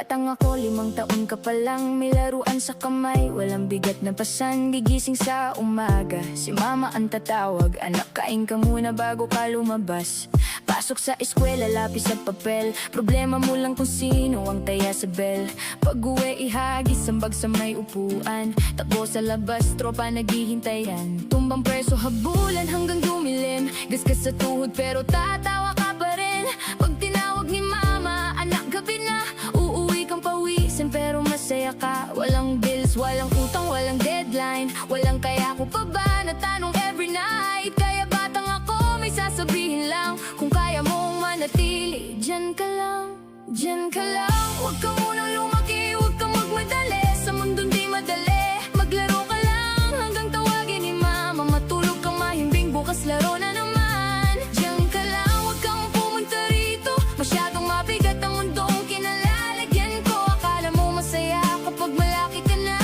Batang ako, 5 taon ka pa lang. May laruan sa kamay, walang bigat na pasan. Gigising sa umaga, si mama ang tatawag. Anak, kain ka muna bago ka lumabas. Pasok sa eskwela, lapis at papel. Problema mo lang kung sino ang taya sa bell. Pag-uwi, ihagis ang bag sa may upuan. Takbo sa labas, tropa naghihintayan. Tumbang preso, habulan hanggang dumilim. Gasgas sa tuhod pero tatawa ka pa rin. Pag tinawag ni mama, anak, gabi na. Uuwi kang pawisin pero masaya ka. Walang bills, walang utang, walang deadline. Walang kaya ko pa ba na tanong every night. Kaya batang ako, may sasabihin lang. Kung kaya mong manatili, dyan ka lang, dyan ka lang. Huwag ka munang lumaki, huwag kang magmadali. Sa mundong di madali, maglaro ka lang hanggang tawagin ni mama. Matulog kang mahimbing, bukas laro na naman. Dyan ka lang, huwag kang pumunta rito. Masyadong mabigat ang mundong kinalalagyan ko. Akala mo masaya kapag malaki ka na,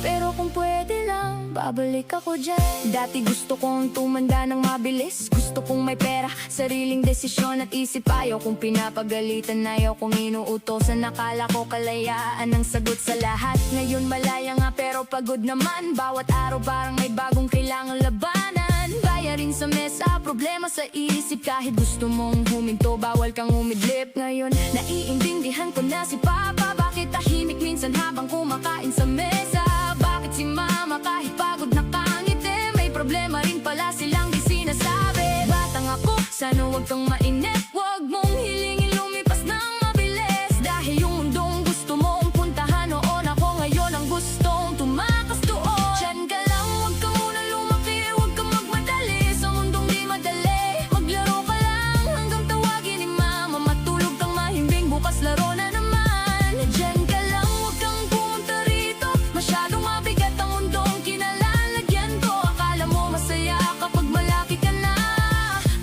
pero kung pwede lang, babalik ako dyan. Dati gusto kong tumanda ng mabilis. Gusto kong may pera, sariling desisyon at isip. Ayaw kong pinapagalitan, ayaw kong inuutosan. Nakala ko kalayaan ang sagot sa lahat. Ngayon malaya nga pero pagod naman. Bawat araw parang may bagong kailangang labanan. Bayarin sa mesa, problema sa isip. Kahit gusto mong huminto, bawal kang umidlip. Ngayon naiintindihan ko na si Papa. Bakit tahimik minsan habang kumakain sa mesa? Bakit si Mama kahit pagod nakangiti? May problema rin pala silang di sinasabi. Batang ako, sana huwag kang mainip. Huwag mong hilingin lumipas ng mabilis. Dahil yung mundong gusto mong puntahan noon, ako ngayon ang gustong tumakas doon. Diyan ka lang, huwag ka muna lumaki, huwag kang magmadali. Sa mundong di madali, maglaro ka lang hanggang tawagin ni mama. Matulog kang mahimbing, bukas laro na naman. Diyan ka lang, huwag kang pumunta rito. Masyadong mabigat ang mundong kinalalagyan ko. Akala mo masaya kapag malaki ka na,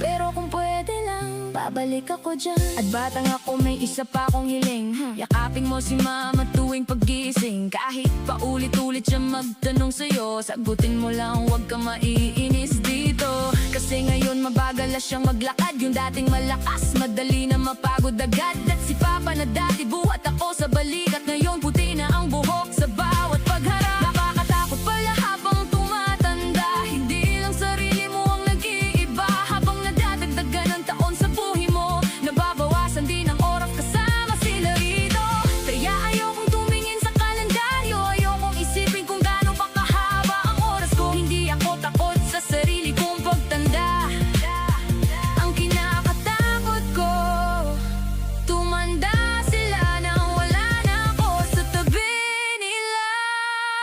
pero kung pwede lang, babalik ako dyan. At batang ako, may isa pa akong hiling. Yakapin mo si mama tuwing paggising. Kahit paulit-ulit siya magtanong sa'yo, sagutin mo lang, huwag ka maiinis dito. Kasi ngayon mabagal na siyang maglakad. Yung dating malakas, madali na mapagod agad. At si Papa na dati buhat ako sa balikat, ngayon puti na ang buhok sa bawat pagharap. Nakakatakot pala habang tumatanda. Hindi lang sarili mo ang nag-iiba. Habang nadadagdagan ang taon sa buhay mo, nababawasan din ang oras kasama sila rito. Kaya ayokong tumingin sa kalendaryo. Ayokong isipin kung gaano pa kahaba ang oras ko. Hindi ako takot sa sarili kong pagtanda. Ang kinakatakot ko, tumanda sila nang wala na ako sa tabi nila.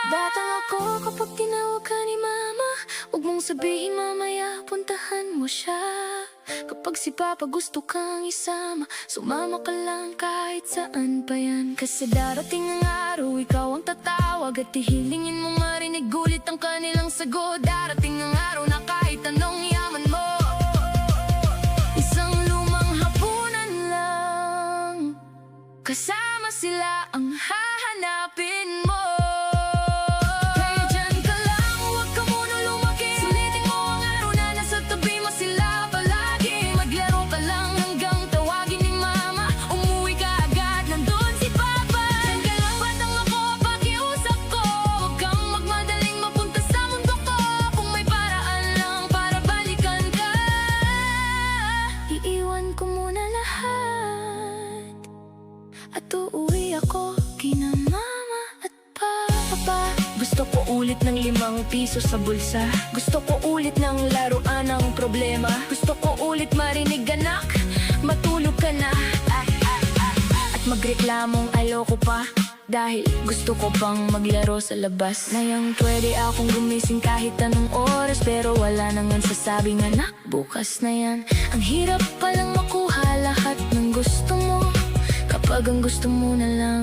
Batang ako, kapag tinawag ka ni mama, huwag mong sabihin mamaya, puntahan mo siya. Kapag si Papa gusto kang isama, sumama ka lang kahit saan pa yan. Kasi darating ang araw, ikaw ang tatawag at hihilingin mo marinig ulit ang kanilang sagot. Darating ang araw na kahit anong yaman mo, isang lumang hapunan lang, kasama sila ang hahanapin mo. Kaya dyan ka lang, huwag ka muna lumaki. Sulitin mo ang araw na nasa tabi mo sila palagi. Maglaro ka lang hanggang tawagin ni mama. Umuwi ka agad, nandun si Papa. Dyan ka lang, batang ako, pakiusap ko. Huwag kang magmadaling mapunta sa mundo ko. Kung may paraan lang para balikan ka, iiwan ko muna lahat at uuwi ako kina mama at papa. Gusto ko ulit ng 5 piso sa bulsa. Gusto ko ulit ng laruan ng problema. Gusto ko ulit marinig, anak, matulog ka na. At magreklamong ayoko pa, dahil gusto ko pang maglaro sa labas. Ngayong pwede akong gumising kahit anong oras, pero wala nang sasabing anak, bukas na yan. Ang hirap palang makuha lahat ng gusto mo, kapag ang gusto mo na lang